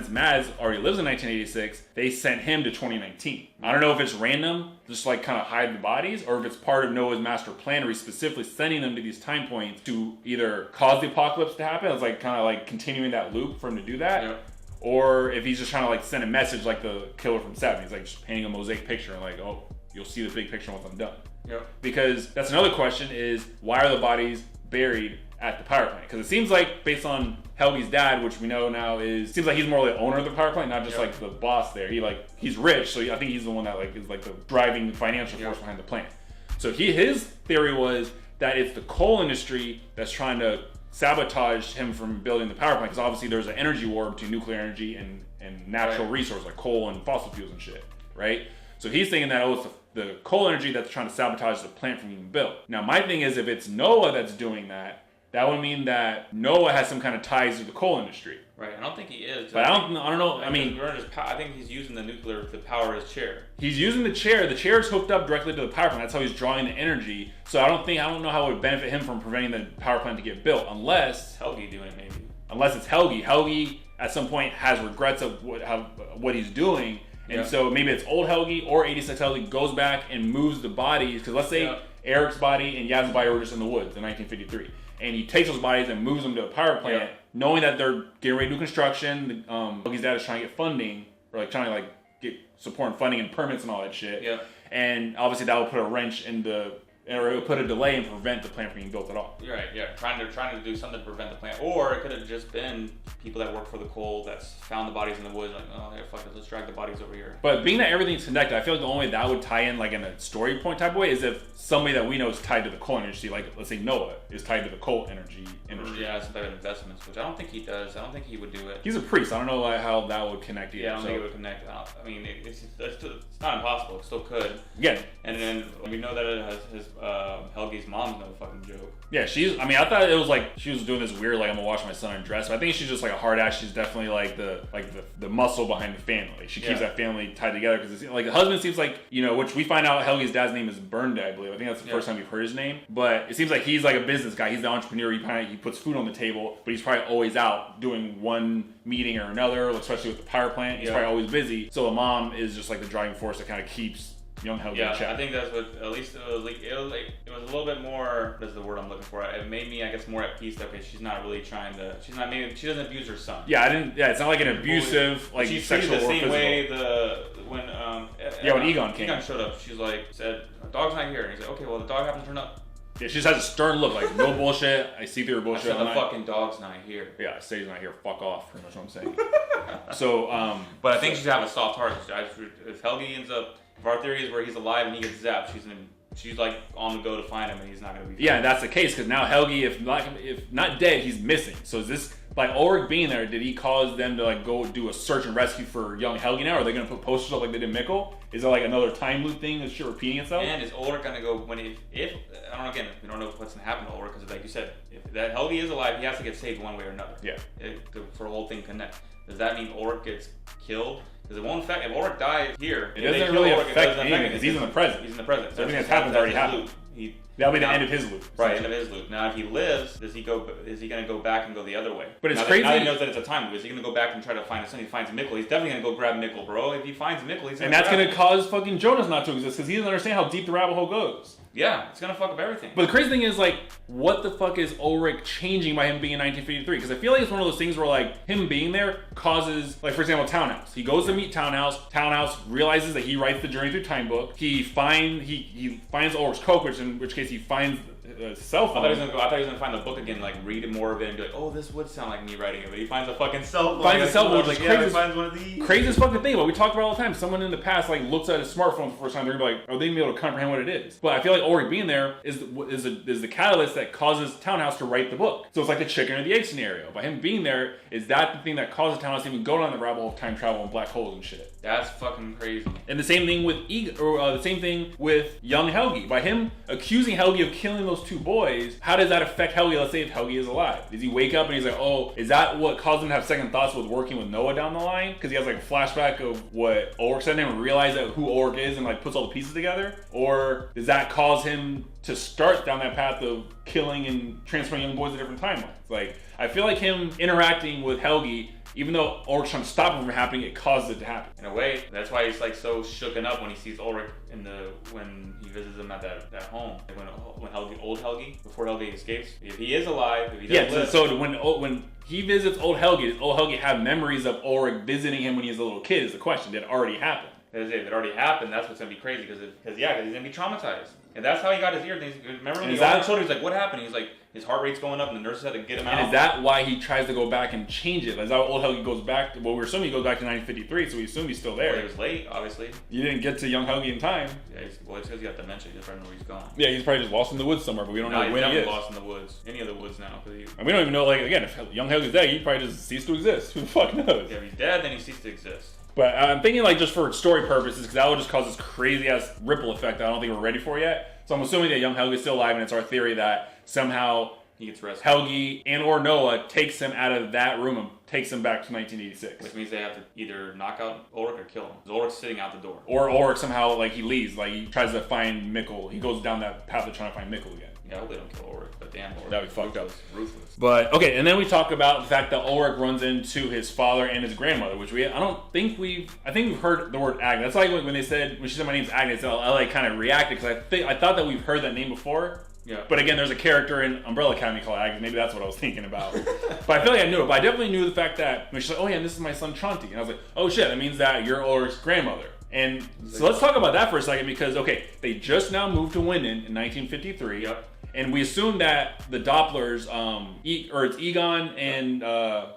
Mads already lives in 1986, they sent him to 2019. I don't know if it's random, just like kind of hide the bodies, or if it's part of Noah's master plan where he's specifically sending them to these time points to either cause the apocalypse to happen, it's like kind of like continuing that loop for him to do that, or if he's just trying to like send a message like the killer from Seven. He's like just painting a mosaic picture and like, oh, you'll see the big picture once I'm done. Because that's another question is, why are the bodies buried at the power plant? Because it seems like, based on Helgi's dad, which we know now seems like he's more the owner of the power plant, not just like the boss there. He's rich, so I think he's the one that like is like the driving financial force behind the plant. So his theory was that it's the coal industry that's trying to sabotage him from building the power plant, because obviously there's an energy war between nuclear energy and natural resources like coal and fossil fuels and shit, right? So he's thinking that it's the coal energy that's trying to sabotage the plant from being built. Now my thing is, if it's Noah that's doing that, that would mean that Noah has some kind of ties to the coal industry. Right, I don't think he is. But I don't know. I mean, I think he's using the nuclear to power his chair. He's using the chair. The chair is hooked up directly to the power plant. That's how he's drawing the energy. So I don't know how it would benefit him from preventing the power plant to get built, unless Helgi doing it maybe. Unless it's Helgi. Helgi at some point has regrets of what he's doing, and so maybe it's old Helgi or 86 Helgi goes back and moves the bodies. Because let's say Eric's body and Yasmin's body were just in the woods in 1953. And he takes those bodies and moves them to a power plant, knowing that they're getting ready to do construction. Helgi's dad is trying to get funding, or like trying to like get support and funding and permits and all that shit. Yeah. And obviously that will put a wrench in or it will put a delay and prevent the plant from being built at all. Right. Yeah. Trying to do something to prevent the plant, or it could have just been people that work for the coal that found the bodies in the woods, like, oh yeah, fuck it, let's drag the bodies over here. But being that everything's connected, I feel like the only way that would tie in, like in a story point type of way, is if somebody that we know is tied to the coal industry, like let's say Noah is tied to the coal industry. Yeah, some type of investments, which I don't think he does. I don't think he would do it. He's a priest. I don't know how that would connect either. Yeah, I don't think it would connect. I mean, it's not impossible. It still could. Yeah. And then we know that it has Helgi's mom's no fucking joke. Yeah, I thought it was like she was doing this weird, like, I'm gonna wash my son undressed. But I think she's just like a hard ass. She's definitely like the muscle behind the family. She keeps that family tied together because like the husband seems like, which we find out Helgi's dad's name is Bernda, I believe. I think that's the first time we've heard his name. But it seems like he's like a business guy. He's the entrepreneur. He puts food on the table, but he's probably always out doing one meeting or another, especially with the power plant. He's probably always busy. So the mom is just like the driving force that kind of keeps young Helgi in check. I think that's what, at least it was a little bit more, what is the word I'm looking for? It made me, I guess, more at peace that she's not really trying to, she doesn't abuse her son. It's not like an abusive, like she's sexual the same or way when Egon came. Egon showed up, said, dog's not here. And he's like, okay, well, the dog happened to turn up. Yeah, she just has a stern look, like, no bullshit. I see through her bullshit. I said the fucking dog's not here. Yeah, I say he's not here. Fuck off. Pretty much what I'm saying. So, but I think she's having a soft heart. If Helgi ends up, if our theory is where he's alive and he gets zapped, she's like on the go to find him, and he's not gonna be. Yeah, that's the case because now Helgi, if not dead, he's missing. So is this by Ulrich being there, did he cause them to like go do a search and rescue for young Helgi now? Are they gonna put posters up like they did Mikkel? Is it like another time loop thing? Is shit repeating itself? And is Ulrich gonna go when if I don't know, again, we don't know what's gonna happen to Ulrich because like you said, if that Helgi is alive, he has to get saved one way or another. Yeah. For the whole thing to connect. Does that mean Ulrich gets killed? Because it won't affect if Ulrich dies here. It doesn't really affect him because he's in the present. He's in the present. So everything that's happened already happened. That'll be the end of his loop. Right, end of his loop. Now, if he lives, is he going to go back and go the other way? But it's now crazy. Now he knows that it's a time loop. Is he going to go back and try to find his son? He finds Mikkel. He's definitely going to go grab Mikkel, bro. If he finds Mikkel, he's going to. And that's going to cause fucking Jonas not to exist because he doesn't understand how deep the rabbit hole goes. Yeah, it's going to fuck up everything. But the crazy thing is, like, what the fuck is Ulrich changing by him being in 1953? Because I feel like it's one of those things where, like, him being there causes, like, for example, Townhouse. He goes to meet Townhouse. Townhouse realizes that he writes the Journey Through Time book. He finds Ulrich's coke, in which case he finds cell phone. I thought he was gonna find the book again, like read more of it and be like, oh, this would sound like me writing it. But he finds a fucking cell phone. Finds a cell phone, which is crazy. He finds one of these. Craziest fucking thing. But we talk about all the time. Someone in the past like looks at a smartphone for the first time. They're gonna be like, oh, they be able to comprehend what it is. But I feel like Ulrich being there is the catalyst that causes Townhouse to write the book. So it's like the chicken or the egg scenario. By him being there, is that the thing that causes Townhouse to even go down the rabbit hole of time travel and black holes and shit? That's fucking crazy. And the same thing with the same thing with young Helgi. By him accusing Helgi of killing those two boys, how does that affect Helgi? Let's say if Helgi is alive, does he wake up and he's like, oh, is that what caused him to have second thoughts with working with Noah down the line? Because he has like a flashback of what Ulrich said to him and realize that who Ulrich is and like puts all the pieces together? Or does that cause him to start down that path of killing and transferring young boys to different timelines? Like, I feel like him interacting with Helgi, even though Ulrich's trying to stop it from happening, it causes it to happen. In a way, that's why he's like so shooken up when he sees Ulrich when he visits him at that home. When old Helgi, before Helgi escapes. If he is alive, if he doesn't live. So when he visits old Helgi, does old Helgi have memories of Ulrich visiting him when he was a little kid is the question. Did it already happen? If it already happened, that's what's gonna be crazy because he's gonna be traumatized. And that's how he got his ear. Remember when he told him, he's like, what happened? He's like, his heart rate's going up and the nurses had to get him out. And is that why he tries to go back and change it? Is that old Helgi goes back to, well, we're assuming he goes back to 1953, so we assume he's still there. Well, he was late, obviously. You didn't get to young Helgi in time. Yeah, it's because he got dementia. He doesn't know where he's gone. Yeah, he's probably just lost in the woods somewhere, but we don't know when he is. He's lost in the woods. Any of the woods now. And we don't even know, like, again, if young Helgi's dead, he probably just ceased to exist. Who the fuck knows? Yeah, if he's dead, then he ceased to exist. But I'm thinking, like, just for story purposes, because that would just cause this crazy-ass ripple effect that I don't think we're ready for yet. So I'm assuming that young Helgi's still alive, and it's our theory that somehow he gets rescued. Helgi and or Noah takes him out of that room and takes him back to 1986. Which means they have to either knock out Ulrich or kill him. Because Ulrich's sitting out the door. Or Ulrich somehow, like, he leaves. Like, he tries to find Mikkel. He goes down that path of trying to find Mikkel again. Yeah, I hope they don't kill Ulrich, but damn, Ulrich. That'd be fucked up. Ruthless. But, okay, and then we talk about the fact that Ulrich runs into his father and his grandmother, which I think we've heard the word Agnes. That's like when they said, when she said my name's Agnes, I like kind of reacted because I thought that we've heard that name before. Yeah. But again, there's a character in Umbrella Academy called Agnes. Maybe that's what I was thinking about. But I feel like I knew it. But I definitely knew the fact that when she's like, oh yeah, and this is my son Tronti. And I was like, oh shit, that means that you're Ulrich's grandmother. And so let's talk about that for a second because, okay, they just now moved to Winden in 1953. Yep. And we assume that the Dopplers, it's Egon and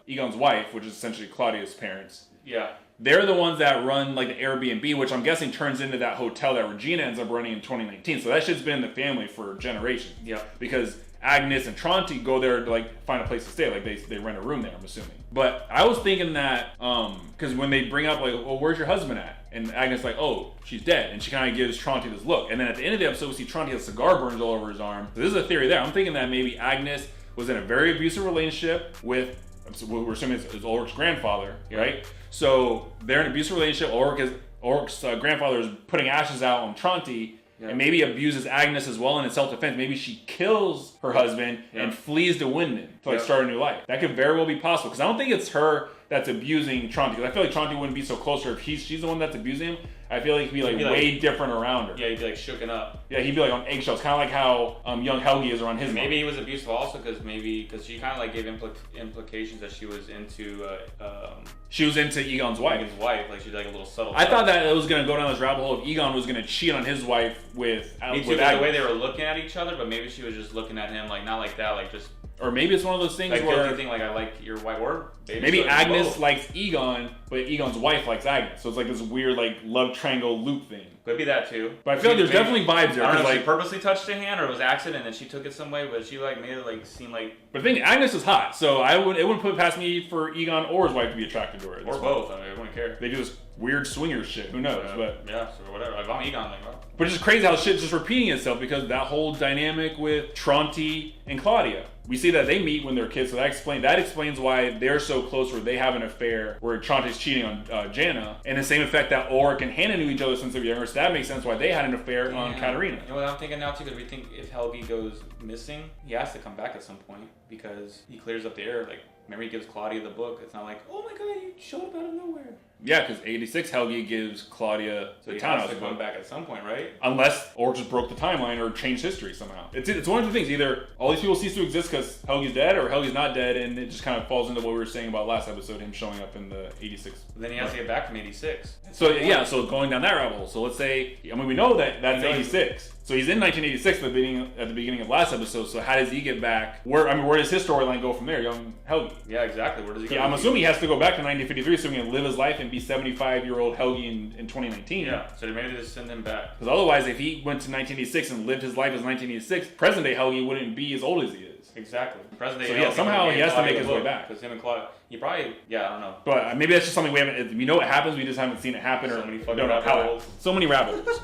Egon's wife, which is essentially Claudia's parents. Yeah. They're the ones that run like the Airbnb, which I'm guessing turns into that hotel that Regina ends up running in 2019. So that shit's been in the family for generations. Yeah. Because Agnes and Tronti go there to like find a place to stay. Like they rent a room there, I'm assuming. But I was thinking that, because when they bring up like, well, where's your husband at? And Agnes like, oh, she's dead. And she kind of gives Tronti this look. And then at the end of the episode, we see Tronti has cigar burns all over his arm. So this is a theory there. I'm thinking that maybe Agnes was in a very abusive relationship with, we're assuming it's Ulrich's grandfather, right? So they're in an abusive relationship. Ulrich's grandfather is putting ashes out on Tronti. Yeah. And maybe abuses Agnes as well, and in self-defense, maybe she kills her husband and flees to Winden to like start a new life. That could very well be possible, because I don't think it's her that's abusing Tronti. Because I feel like Tronti wouldn't be so close to her if she's the one that's abusing him. I feel like he'd be like way different around her. Yeah, he'd be like shooken up. Yeah, he'd be like on eggshells, kind of like how young Helgi is around his mom. Maybe he was abusive also because she kind of like gave implications that she was into Egon's wife. Egon's wife, like she's like a little subtle. I thought that it was gonna go down this rabbit hole if Egon was gonna cheat on his wife with. Me too. The way they were looking at each other, but maybe she was just looking at him like not like that, like just. Or maybe it's one of those things like where thing like I like your white word. Maybe Agnes likes Egon, but Egon's wife likes Agnes. So it's like this weird like love triangle loop thing. Could be that too. But I feel like there's definitely vibes there. I don't know if like, she purposely touched her hand or it was accident and she took it some way, but she like made it like seem like. But the thing, Agnes is hot, so it wouldn't put it past me for Egon or his wife to be attracted to her. Or both. I mean, I wouldn't care. They do this weird swinger shit. Who knows? But yeah, so whatever. If I'm Egon, like, well. But it's just crazy how shit's just repeating itself because that whole dynamic with Tronte and Claudia. We see that they meet when they're kids, so that explains why they're so close, where they have an affair, where Tronte's cheating on Jana, and the same effect that Ulrich and Hannah knew each other since they were younger. So that makes sense why they had an affair on Katarina. You know what I'm thinking now too? Because we think if Helgi goes missing, he has to come back at some point because he clears up the air. Like, remember he gives Claudia the book. It's not like, oh my god, you showed up out of nowhere. Yeah, because 86 Helgi gives Claudia so the he townhouse has to come back at some point, right? Unless Ulrich just broke the timeline or changed history somehow. It's one of the things. Either all these people cease to exist because Helgi's dead, or Helgi's not dead, and it just kind of falls into what we were saying about last episode, him showing up in the 86. Then he has to get back from 86. So yeah, so going down that rabbit hole. So let's say, I mean, we know that's 86. So he's in 1986 at the beginning of last episode. So how does he get back? Where does his storyline go from there, young Helgi? Yeah, exactly. Where does he go? Yeah, I'm assuming he has to go back to 1953 so he can live his life and be 75-year-old Helgi in 2019. Yeah, so maybe they just send him back. Because otherwise, if he went to 1986 and lived his life as 1986, present day Helgi wouldn't be as old as he is. Exactly. Present day. So yeah, somehow he has to make his way back. Because him and Claudia, he probably, I don't know. But maybe that's just something we haven't. We know it happens, we just haven't seen it happen, or don't know how. So many rabbit holes.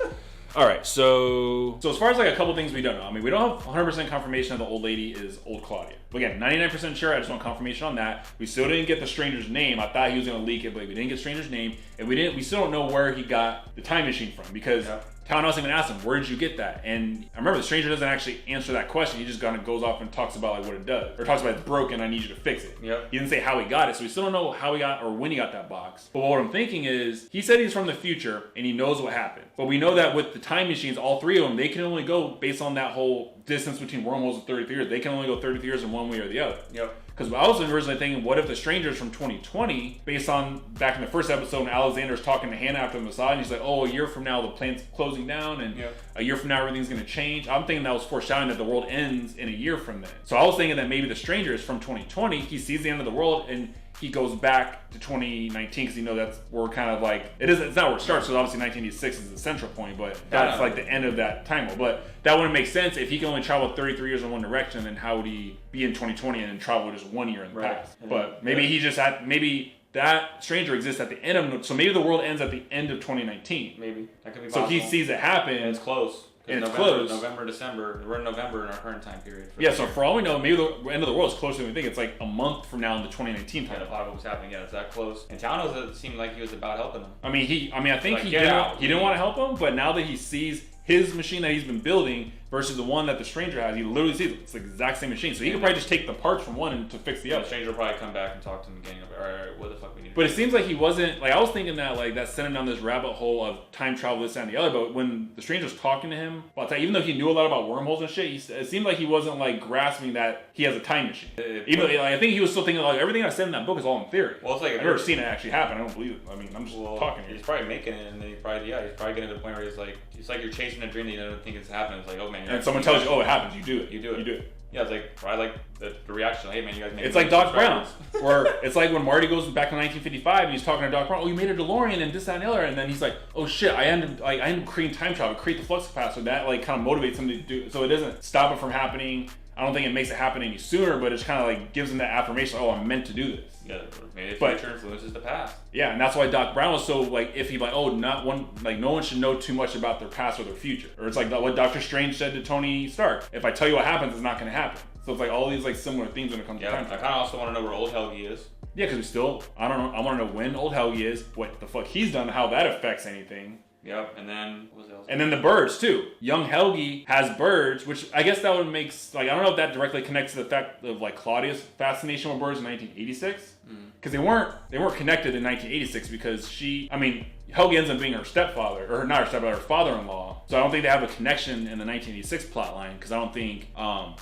All right, so as far as like a couple things we don't know. I mean, we don't have 100% confirmation that the old lady is old Claudia. But again, 99% sure. I just want confirmation on that. We still didn't get the stranger's name. I thought he was gonna leak it, but we didn't get stranger's name, and we still don't know where he got the time machine from because. Townhouse even asked him, where did you get that? And I remember the stranger doesn't actually answer that question. He just kind of goes off and talks about like what it does. Or talks about it's broken, I need you to fix it. Yep. He didn't say how he got it, so we still don't know how he got or when he got that box. But what I'm thinking is, he said he's from the future and he knows what happened. But we know that with the time machines, all three of them, they can only go based on that whole distance between wormholes of 33 years. They can only go 33 years in one way or the other. Yep. Because I was originally thinking, what if the stranger's from 2020, based on back in the first episode when Alexander's talking to Hannah after the massage, and he's like, oh, a year from now the plant's closing down, and a year from now everything's going to change. I'm thinking that was foreshadowing that the world ends in a year from then. So I was thinking that maybe the stranger is from 2020, he sees the end of the world, and he goes back to 2019 because that's where we're kind of like, it's not where it starts, because obviously 1986 is the central point, but that's like the end of that timeline. But that wouldn't make sense if he can only travel 33 years in one direction, then how would he be in 2020 and then travel just 1 year in the past? But maybe he just had, maybe that stranger exists at the end of, so maybe the world ends at the end of 2019. Maybe. That could be possible. So he sees it happen. And it's close. And it's close. November, December. We're in November in our current time period. Yeah, so for all we know, maybe the end of the world is closer than we think. It's like a month from now in the 2019 time. Yeah, a lot of what was happening. Yeah, it's that close. And Townhouse seemed like he was about helping them. I mean, I think he didn't want to help him, but now that he sees his machine that he's been building versus the one that the stranger has, he literally sees it. It's the exact same machine. So he could probably just take the parts from one and to fix the other. The stranger will probably come back and talk to him again. All right, what the fuck we need to do? But it seems like he wasn't, like I was thinking that like that sent him down this rabbit hole of time travel, this and the other, but when the stranger's talking to him, even though he knew a lot about wormholes and shit, it seemed like he wasn't like grasping that he has a time machine. Even though I think he was still thinking like everything I said in that book is all in theory. Well, it's like I've never seen it actually happen. I don't believe it. I mean, I'm just talking here. He's probably making it, and then he's probably getting to the point where he's like, it's like you're chasing a dream that you don't think it's happening. It's like, oh man. And someone tells you, oh, it happens. You do it. You do it. You do it. Yeah, it's like, I like the reaction. Hey man, you guys made it. It's like Doc Brown, where it's like when Marty goes back to 1955 and he's talking to Doc Brown. Oh, you made a DeLorean and this, that, and the other, and then he's like, oh shit, I ended up creating time travel, create the flux capacitor. That like kind of motivates him to do. So it doesn't stop it from happening. I don't think it makes it happen any sooner, but it's kind of like gives him that affirmation. Oh, I'm meant to do this. Yeah, maybe the future influences the past. Yeah, and that's why Doc Brown was so like iffy, like, oh, no one should know too much about their past or their future. Or it's like what Doctor Strange said to Tony Stark: if I tell you what happens, it's not going to happen. So it's like all these like similar themes when it comes to time travel. I kind of also want to know where old Helgi is. Yeah, because we still, I don't know. I want to know when old Helgi is, what the fuck he's done, how that affects anything. Yep, and then what else? And then the birds too. Young Helgi has birds, which I guess that would make I don't know if that directly connects to the fact of like Claudia's fascination with birds in 1986, because they weren't connected in 1986 because Helgi ends up being her stepfather, or not her stepfather, her father-in-law. So I don't think they have a connection in the 1986 plotline because I don't think I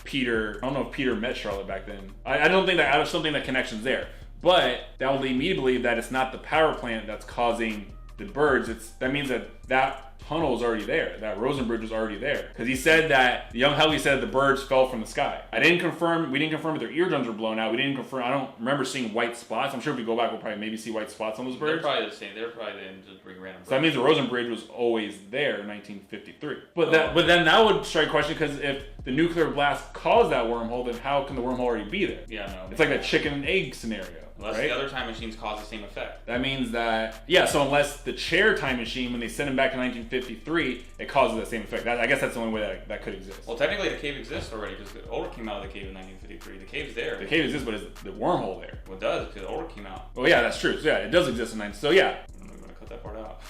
don't know if Peter met Charlotte back then. I don't think that connection's there. But that would lead me to believe that it's not the power plant that's causing the birds. That means that tunnel was already there. That Rosen bridge was already there. Because he said that, young Helgi said the birds fell from the sky. We didn't confirm if their eardrums were blown out. We didn't confirm, I don't remember seeing white spots. I'm sure if we go back, we'll probably maybe see white spots on those birds. They're probably the same. They're probably just bring random birds. So that means the Rosen bridge was always there in 1953. But then that would strike a question, because if the nuclear blast caused that wormhole, then how can the wormhole already be there? Yeah, no. It's like that chicken and egg scenario. Unless right? the other time machines cause the same effect. That means that, yeah, so unless the chair time machine, when they send him back to 1953, it causes that same effect. I guess that's the only way that could exist. Well, technically the cave exists already, because the Ulrich came out of the cave in 1953. The cave's there. The cave exists, but is the wormhole there? Well, it does, because the Ulrich came out. Well, yeah, that's true. So yeah, it does exist in 19... So yeah. I'm going to cut that part out.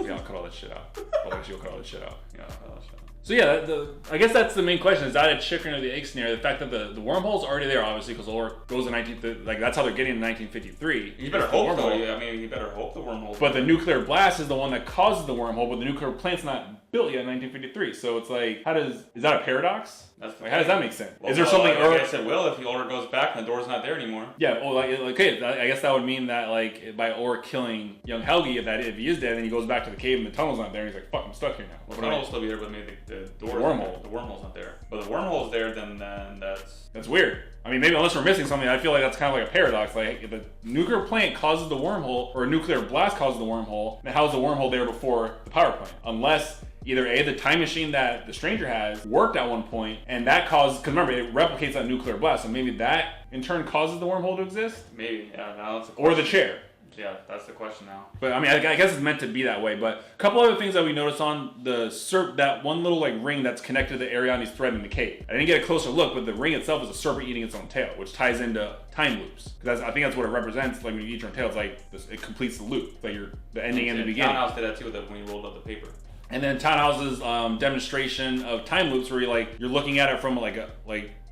Yeah, I'll cut all that shit out. I'll let you cut all that shit out. Yeah, I'll cut all that shit out. So yeah, I guess that's the main question. Is that a chicken or the egg scenario? The fact that the wormhole's already there, obviously, because Ulrich goes in that's how they're getting in 1953. You better hope, though. I mean, you better hope the wormhole. But the nuclear blast is the one that causes the wormhole, but the nuclear plant's not built yet in 1953. So it's like, is that a paradox? How does that make sense? Well, is there something? I guess it will if the Ulrich goes back and the door's not there anymore. Yeah. Well, okay. I guess that would mean that by Ulrich killing young Helgi, if he is dead, then he goes back to the cave and the tunnel's not there. And he's like, "Fuck, I'm stuck here now." Well, the tunnel will still be there, but maybe the door. The wormhole's not there. But the wormhole's there, then that's weird. I mean, maybe unless we're missing something, I feel like that's kind of like a paradox. Like, if the nuclear plant causes the wormhole, or a nuclear blast causes the wormhole, then how's the wormhole there before the power plant? Unless either A, the time machine that the stranger has worked at one point, and that causes, because remember, it replicates that nuclear blast, so maybe that in turn causes the wormhole to exist? Maybe, yeah, now that's a Or question. the chair. Yeah, that's the question now. But I mean, I guess it's meant to be that way. But a couple other things that we noticed on that one little like ring that's connected to the Ariadne's thread in the cave. I didn't get a closer look, but the ring itself is a serpent eating its own tail, which ties into time loops. Because I think that's what it represents. Like when you eat your own tail, it's like it completes the loop. It's like the ending and the beginning. Townhouse did that too when you rolled up the paper. And then Townhouse's demonstration of time loops, where you're looking at it from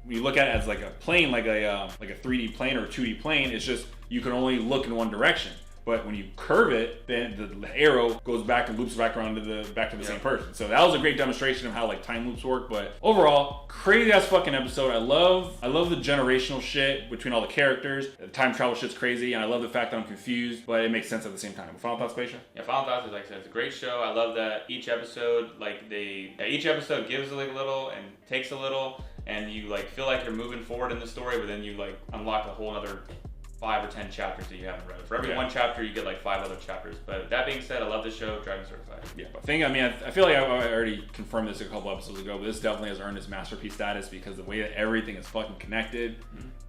you look at it as like a plane, like a 3D plane or a 2D plane. It's just you can only look in one direction. But when you curve it, then the arrow goes back and loops back around to the same person. So that was a great demonstration of how like time loops work. But overall, crazy ass fucking episode. I love the generational shit between all the characters. The time travel shit's crazy, and I love the fact that I'm confused, but it makes sense at the same time. Final thoughts, Spacia? Yeah, final thoughts is, like I said, it's a great show. I love that each episode, each episode gives a little and takes a little, and you like feel like you're moving forward in the story, but then you like unlock a whole other 5 or 10 chapters that you haven't read. For every one chapter, you get like 5 other chapters. But that being said, I love the show, Dragon Certified. Yeah, but I feel like I already confirmed this a couple episodes ago, but this definitely has earned its masterpiece status because the way that everything is fucking connected,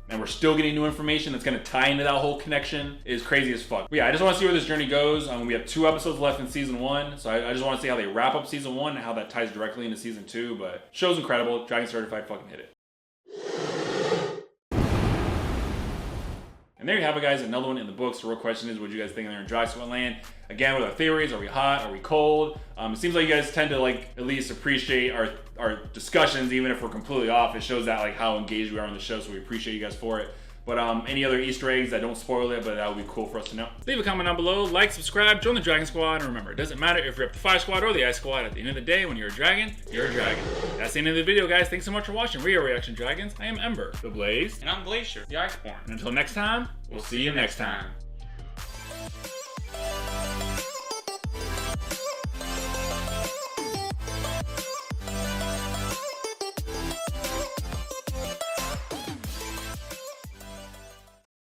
and we're still getting new information that's going to tie into that whole connection is crazy as fuck. But yeah, I just want to see where this journey goes. We have 2 episodes left in season 1, so I just want to see how they wrap up season 1 and how that ties directly into season 2. But show's incredible. Dragon Certified, fucking hit it. And there you have it, guys. Another one in the books. The real question is, what do you guys think of there in Dry Sweat Land? Again, what are the theories? Are we hot? Are we cold? It seems like you guys tend to like at least appreciate our discussions, even if we're completely off. It shows that like how engaged we are on the show, so we appreciate you guys for it. But any other Easter eggs that don't spoil it, but that would be cool for us to know. Leave a comment down below, like, subscribe, join the Dragon Squad, and remember, it doesn't matter if you're up to 5 Squad or the Ice Squad. At the end of the day, when you're a dragon, you're a dragon. That's the end of the video, guys. Thanks so much for watching. We are Reaction Dragons. I am Ember, the Blaze. And I'm Glacier, the Iceborn. And until next time, we'll see you next time.